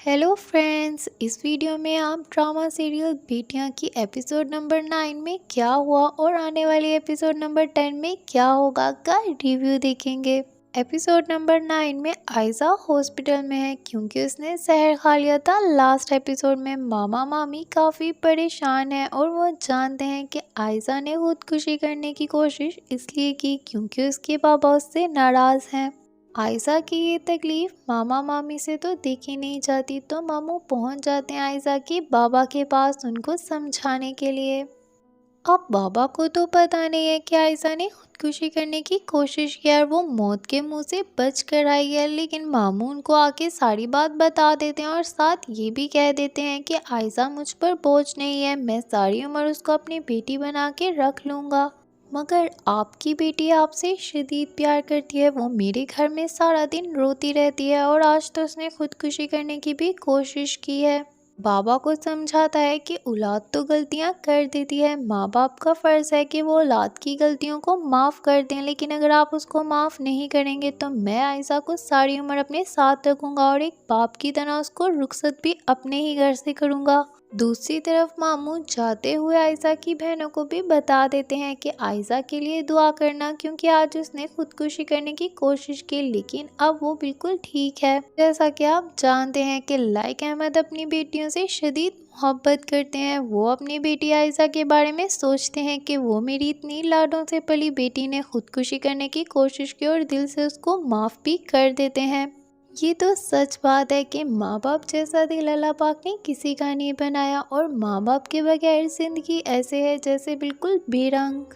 Hello friends, इस video में आप ड्रामा सीरियल बेटियां की एपिसोड नंबर 9 में क्या हुआ और आने वाले एपिसोड नंबर 10 में क्या होगा का रिव्यू देखेंगे। एपिसोड नंबर 9 में आयजा हॉस्पिटल में है क्योंकि उसने जहर खा लिया था। लास्ट एपिसोड में मामा मामी काफ़ी परेशान है और वो जानते हैं कि आयजा ने खुदकुशी करने की कोशिश इसलिए की क्योंकि उसके पापा उससे नाराज़ हैं। आयजा की ये तकलीफ मामा मामी से तो देखी नहीं जाती, तो मामू पहुंच जाते हैं आयजा के बाबा के पास उनको समझाने के लिए। अब बाबा को तो पता नहीं है कि आयजा ने खुदकुशी करने की कोशिश की और वो मौत के मुंह से बच कर आई है, लेकिन मामू उनको आके सारी बात बता देते हैं और साथ ये भी कह देते हैं कि आयजा मुझ पर बोझ नहीं है, मैं सारी उम्र उसको अपनी बेटी बना के रख लूँगा। मगर आपकी बेटी आपसे शदीद प्यार करती है, वो मेरे घर में सारा दिन रोती रहती है और आज तो उसने खुदकुशी करने की भी कोशिश की है। बाबा को समझाता है कि औलाद तो गलतियां कर देती है, माँ बाप का फ़र्ज़ है कि वो औलाद की गलतियों को माफ़ कर दें, लेकिन अगर आप उसको माफ़ नहीं करेंगे तो मैं आयजा को सारी उम्र अपने साथ रखूँगा और एक बाप की तरह उसको रुखसत भी अपने ही घर से करूँगा। दूसरी तरफ मामू जाते हुए आयजा की बहनों को भी बता देते हैं कि आयजा के लिए दुआ करना क्योंकि आज उसने खुदकुशी करने की कोशिश की, लेकिन अब वो बिल्कुल ठीक है। जैसा कि आप जानते हैं कि लाइक अहमद अपनी बेटियों से शदीद मोहब्बत करते हैं। वो अपनी बेटी आयजा के बारे में सोचते हैं कि वो मेरी इतनी लाडों से पली बेटी ने खुदकुशी करने की कोशिश की और दिल से उसको माफ़ भी कर देते हैं। ये तो सच बात है कि माँ बाप जैसा दिल अल्लाह पाक ने किसी का नहीं बनाया और माँ बाप के बगैर ज़िंदगी ऐसे है जैसे बिल्कुल बेरंग।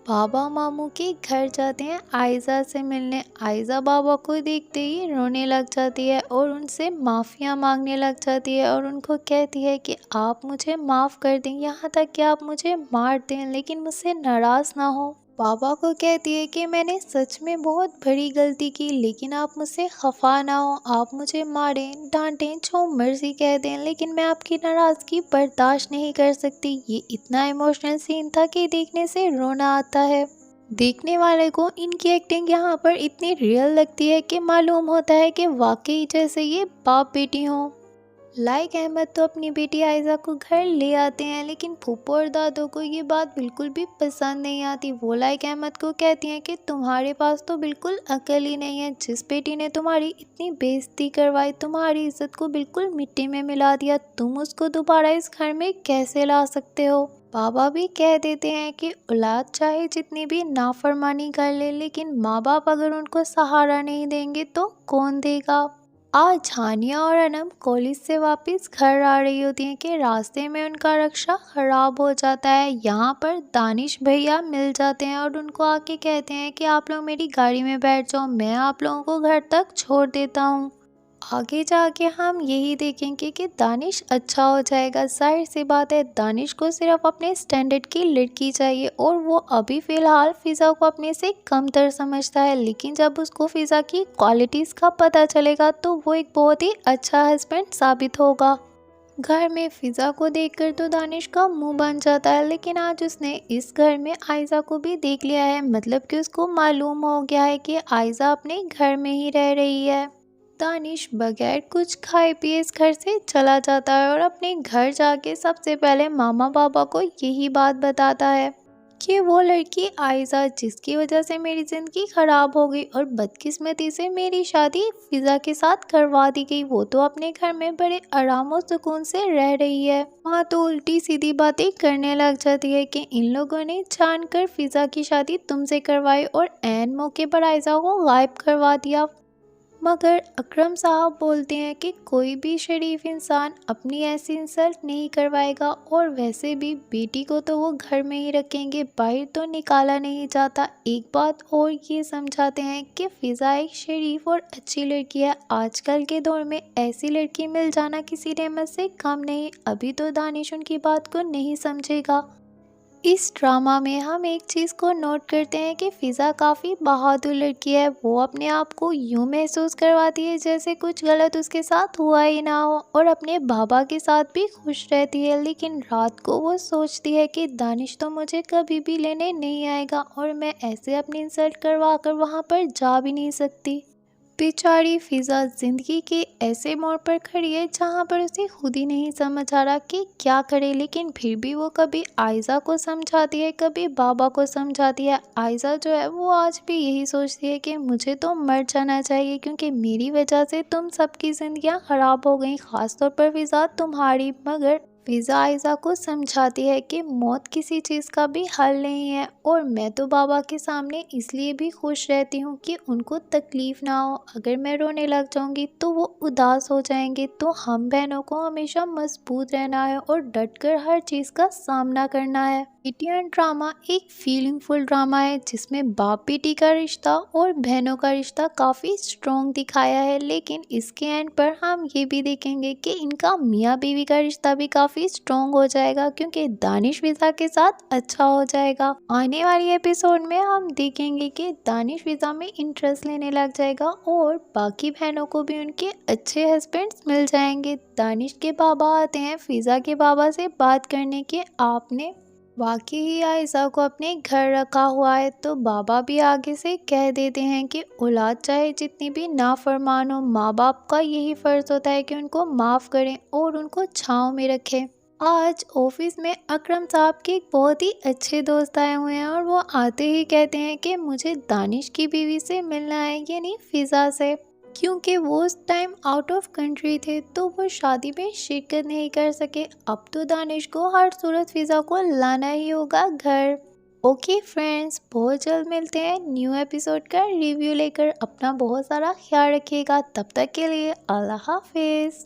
बाबा मामू के घर जाते हैं आयजा से मिलने। आयजा बाबा को देखते ही रोने लग जाती है और उनसे माफ़ियाँ मांगने लग जाती है और उनको कहती है कि आप मुझे माफ़ कर दें, यहाँ तक कि आप मुझे मार दें, लेकिन मुझसे नाराज़ ना हो। बाबा को कहती है कि मैंने सच में बहुत बड़ी गलती की, लेकिन आप मुझसे खफा ना हो, आप मुझे मारें डांटें जो मर्जी कह दें, लेकिन मैं आपकी नाराज़गी बर्दाश्त नहीं कर सकती। ये इतना इमोशनल सीन था कि देखने से रोना आता है। देखने वाले को इनकी एक्टिंग यहाँ पर इतनी रियल लगती है कि मालूम होता है कि वाकई जैसे ये बाप बेटी हों। लाइक अहमद तो अपनी बेटी आयजा को घर ले आते हैं, लेकिन फूफो और दादो को ये बात बिल्कुल भी पसंद नहीं आती। वो लाइक अहमद को कहती हैं कि तुम्हारे पास तो बिल्कुल अकल ही नहीं है, जिस बेटी ने तुम्हारी इतनी बेइज्जती करवाई, तुम्हारी इज्जत को बिल्कुल मिट्टी में मिला दिया, तुम उसको दोबारा इस घर में कैसे ला सकते हो। बाबा भी कह देते हैं कि औलाद चाहे जितनी भी नाफरमानी कर ले, लेकिन माँ बाप अगर उनको सहारा नहीं देंगे तो कौन देगा। आज हानिया और अनम कॉलेज से वापस घर आ रही होती हैं कि रास्ते में उनका रिक्शा ख़राब हो जाता है। यहाँ पर दानिश भैया मिल जाते हैं और उनको आके कहते हैं कि आप लोग मेरी गाड़ी में बैठ जाओ, मैं आप लोगों को घर तक छोड़ देता हूँ। आगे जाके हम यही देखेंगे कि दानिश अच्छा हो जाएगा। जाहिर सी बात है, दानिश को सिर्फ अपने स्टैंडर्ड की लड़की चाहिए और वो अभी फ़िलहाल फ़िज़ा को अपने से कमतर समझता है, लेकिन जब उसको फ़िज़ा की क्वालिटीज़ का पता चलेगा तो वो एक बहुत ही अच्छा हस्बैंड साबित होगा। घर में फ़िज़ा को देखकर तो दानिश का मुंह बन जाता है, लेकिन आज उसने इस घर में आयजा को भी देख लिया है, मतलब कि उसको मालूम हो गया है कि आयजा अपने घर में ही रह रही है। दानिश बगैर कुछ खाए पिए इस घर से चला जाता है और अपने घर जाके सबसे पहले मामा बाबा को यही बात बताता है कि वो लड़की आयजा जिसकी वजह से मेरी ज़िंदगी ख़राब हो गई और बदकिस्मती से मेरी शादी फ़िज़ा के साथ करवा दी गई, वो तो अपने घर में बड़े आराम और सुकून से रह रही है। वहाँ तो उल्टी सीधी बातें करने लग जाती है कि इन लोगों ने जानकर फ़िज़ा की शादी तुमसे करवाई और ऐन मौके पर आयजा को गायब करवा दिया। मगर अकरम साहब बोलते हैं कि कोई भी शरीफ इंसान अपनी ऐसी इंसल्ट नहीं करवाएगा और वैसे भी बेटी को तो वो घर में ही रखेंगे, बाहर तो निकाला नहीं जाता। एक बात और ये समझाते हैं कि फ़िज़ा एक शरीफ और अच्छी लड़की है। आजकल के दौर में ऐसी लड़की मिल जाना किसी नेमत से कम नहीं। अभी तो दानिश उनकी बात को नहीं समझेगा। इस ड्रामा में हम एक चीज़ को नोट करते हैं कि फ़िज़ा काफ़ी बहादुर लड़की है। वो अपने आप को यूँ महसूस करवाती है जैसे कुछ गलत उसके साथ हुआ ही ना हो और अपने बाबा के साथ भी खुश रहती है, लेकिन रात को वो सोचती है कि दानिश तो मुझे कभी भी लेने नहीं आएगा और मैं ऐसे अपनी इंसल्ट करवा कर वहाँ पर जा भी नहीं सकती। बेचारी फिज़ा ज़िंदगी के ऐसे मोड़ पर खड़ी है जहाँ पर उसे खुद ही नहीं समझ आ रहा कि क्या करे, लेकिन फिर भी वो कभी आयज़ा को समझाती है, कभी बाबा को समझाती है। आयज़ा जो है वो आज भी यही सोचती है कि मुझे तो मर जाना चाहिए क्योंकि मेरी वजह से तुम सबकी ज़िंदगियाँ ख़राब हो गई, ख़ासतौर पर फिज़ा तुम्हारी। मगर फिज़ा आयज़ा को समझाती है कि मौत किसी चीज़ का भी हल नहीं है और मैं तो बाबा के सामने इसलिए भी खुश रहती हूँ कि उनको तकलीफ़ ना हो। अगर मैं रोने लग जाऊँगी तो वो उदास हो जाएंगे। तो हम बहनों को हमेशा मजबूत रहना है और डटकर हर चीज़ का सामना करना है। बेटियां ड्रामा एक फीलिंगफुल ड्रामा है जिसमें बाप बेटी का रिश्ता और बहनों का रिश्ता काफ़ी स्ट्रॉन्ग दिखाया है, लेकिन इसके एंड पर हम ये भी देखेंगे कि इनका मियाँ बीवी का रिश्ता भी काफ़ी स्ट्रॉन्ग हो जाएगा क्योंकि दानिश फिज़ा के साथ अच्छा हो जाएगा। आने वाली एपिसोड में हम देखेंगे कि दानिश फिज़ा में इंटरेस्ट लेने लग जाएगा और बाकी बहनों को भी उनके अच्छे हस्बैंड्स मिल जाएंगे। दानिश के बाबा आते हैं फिज़ा के बाबा से बात करने के, आपने वाकई ही आयशा को अपने घर रखा हुआ है। तो बाबा भी आगे से कह देते हैं कि औलाद चाहे जितनी भी नाफरमान हो, माँ बाप का यही फ़र्ज़ होता है कि उनको माफ़ करें और उनको छाँव में रखें। आज ऑफिस में अकरम साहब के एक बहुत ही अच्छे दोस्त आए हुए हैं और वो आते ही कहते हैं कि मुझे दानिश की बीवी से मिलना है, यानी फिज़ा से। क्योंकि वो उस टाइम आउट ऑफ कंट्री थे तो वो शादी में शिरकत नहीं कर सके। अब तो दानिश को हर सूरत फिज़ा को लाना ही होगा घर। ओके फ्रेंड्स, बहुत जल्द मिलते हैं न्यू एपिसोड का रिव्यू लेकर। अपना बहुत सारा ख्याल रखिएगा, तब तक के लिए अल्लाह हाफिज़।